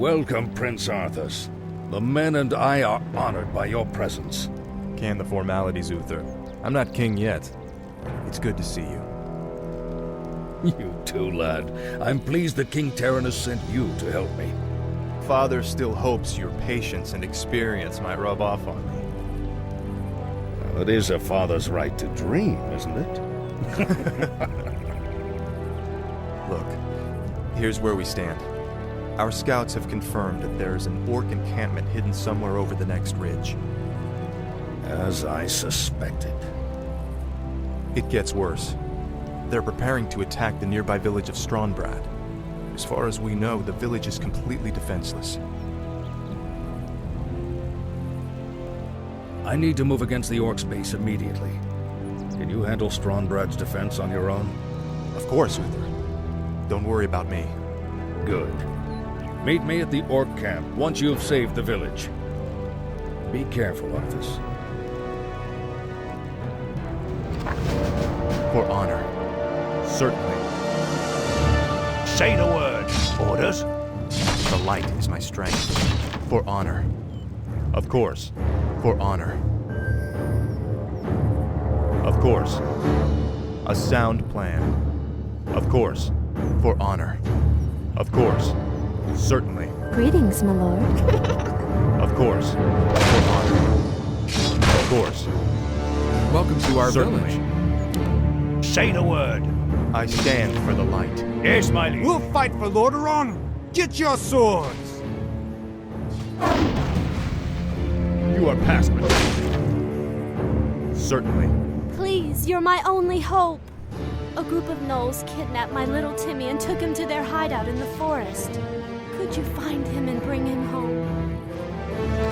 Welcome, Prince Arthas. The men and I are honored by your presence. Can the formalities, Uther. I'm not king yet. It's good to see you. You too, lad. I'm pleased that King Terran has sent you to help me. Father still hopes your patience and experience might rub off on me. Well, it is a father's right to dream, isn't it? Look, here's where we stand. Our scouts have confirmed that there is an orc encampment hidden somewhere over the next ridge. As I suspected. It gets worse. They're preparing to attack the nearby village of Strahnbrad. As far as we know, the village is completely defenseless. I need to move against the orcs' base immediately. Can you handle Strahnbrad's defense on your own? Of course, Uther. Don't worry about me. Good. Meet me at the orc camp once you've saved the village. Be careful, Arthas. For honor. Certainly. Say the word. Orders? The light is my strength. For honor. Of course. For honor. Of course. A sound plan. Of course. For honor. Of course. Certainly. Greetings, my lord. Of course. For honor. Of course. Welcome to our Certainly. village. Say the word. I stand for the light. Yes, my liege. We'll fight for Lordaeron! Get your swords! You are past me. Certainly. Please, you're my only hope. A group of gnolls kidnapped my little Timmy and took him to their hideout in the forest. Could you find him and bring him home?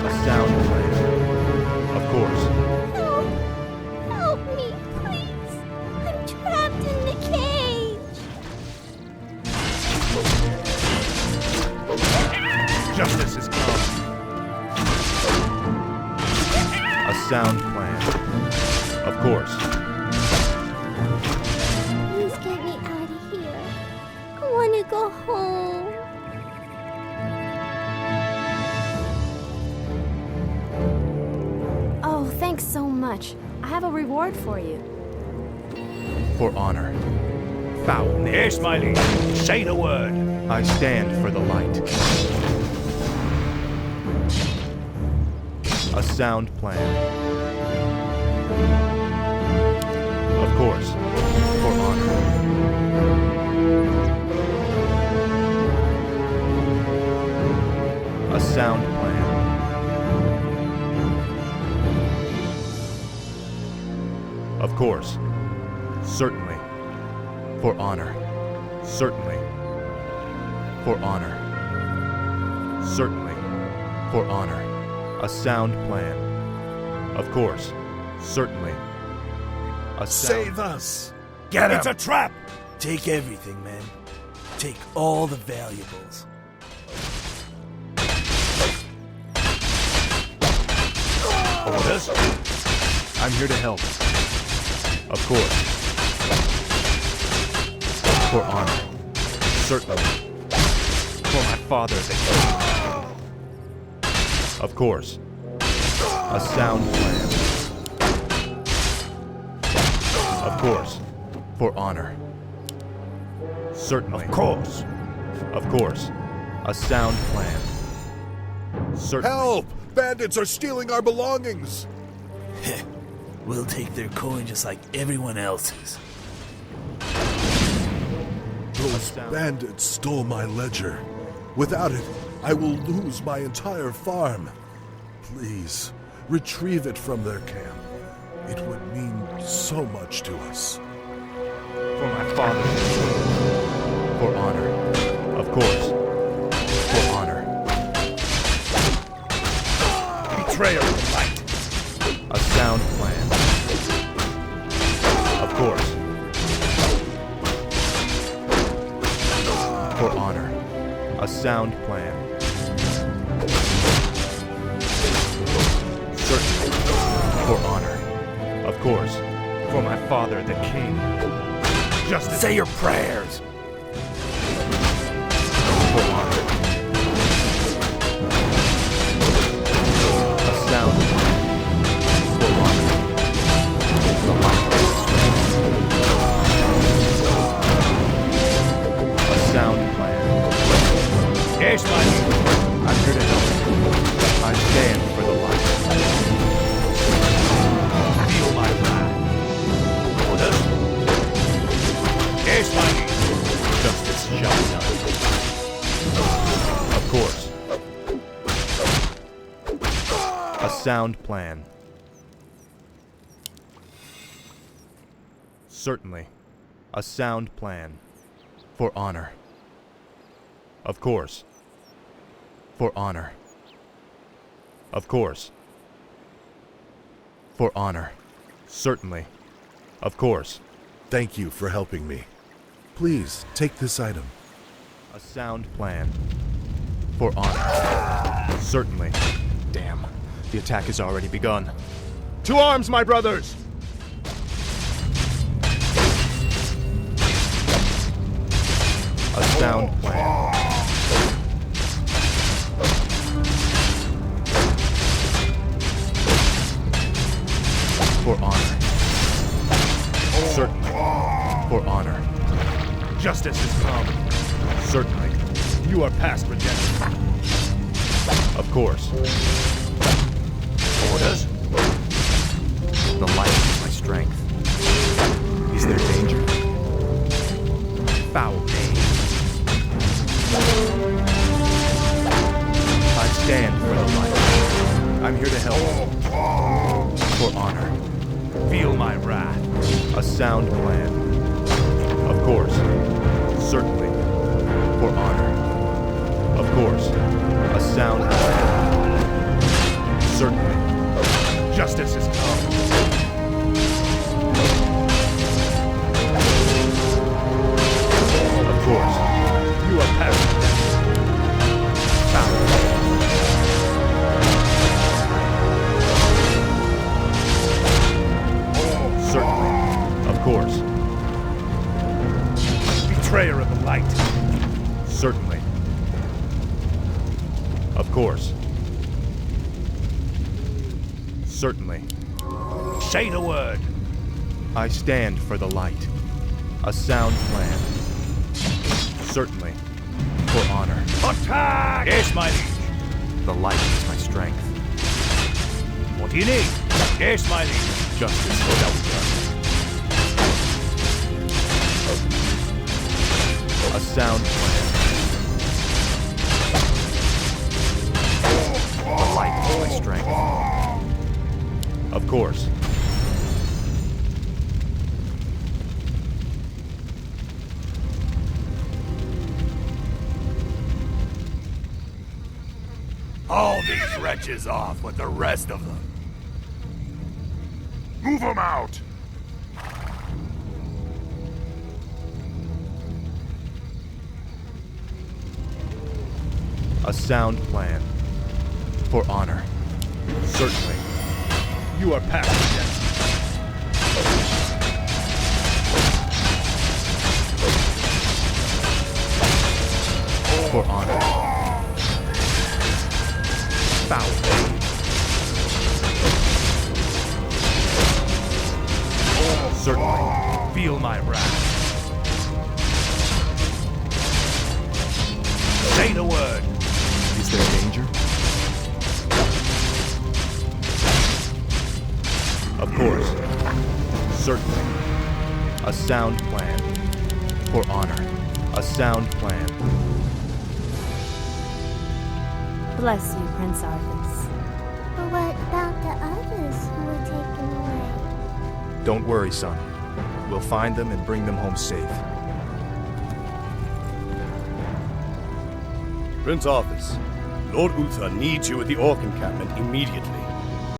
A sound plan. Of course. Help! Help me, please! I'm trapped in the cage! Justice is come. A sound plan. Of course. Please get me out of here. I want to go home. Oh, thanks so much. I have a reward for you. For honor. Foul name. Yes, my liege. Say the word. I stand for the light. A sound plan. Of course. For honor. A sound plan. Of course. Certainly. For honor. Certainly. For honor. Certainly. For honor. A sound plan. Of course. Certainly. A sound... Save us! Get him. It's a trap! Take everything, man. Take all the valuables. Orders? I'm here to help. Of course. For honor. Certainly. For my father, the king. Of course. A sound plan. Of course. For honor. Certainly. Of course. Of course. A sound plan. Certainly. Help! Bandits are stealing our belongings! We'll take their coin just like everyone else's. Those bandits stole my ledger. Without it, I will lose my entire farm. Please, retrieve it from their camp. It would mean so much to us. For my father. For honor. Of course. For honor. Betrayal of the light. A sound plan. Of course. For honor. A sound plan. Certainly. For honor. Of course. For my father, the king. Justice. Say your prayers. For honor. sound plan. Certainly. A sound plan. For honor. Of course. For honor. Of course. For honor. Certainly. Of course. Thank you for helping me. Please, take this item. A sound plan. For honor. Certainly. Damn. The attack has already begun. To arms, my brothers! A sound plan. For honor. Certainly. For honor. Justice is come. Certainly. You are past redemption. Of course. Orders? The light is my strength. Is there danger? Foul pain. I stand for the light. I'm here to help. For honor. Feel my wrath. A sound plan. Of course. Certainly. For honor. Of course. A sound plan. Certainly. Justice is come. Of course. You are past redemption. Foul. Certainly. Of course. Betrayer of the light. Certainly. Of course. Certainly. Say the word. I stand for the light. A sound plan. Certainly. For honor. Attack! Yes, my liege. The light is my strength. What do you need? Yes, my liege. Justice without done. A sound plan. The light is my strength. Of course. Haul these wretches off with the rest of them. Move them out! A sound plan. For honor. Certainly. You are past redemption. For honor. Foul. Certainly. Feel my wrath. Say the word. Is there danger? Of course. Certainly. A sound plan. For honor. A sound plan. Bless you, Prince Arthas. But what about the others who were taken away? Don't worry, son. We'll find them and bring them home safe. Prince Arthas, Lord Uther needs you at the Orc encampment immediately.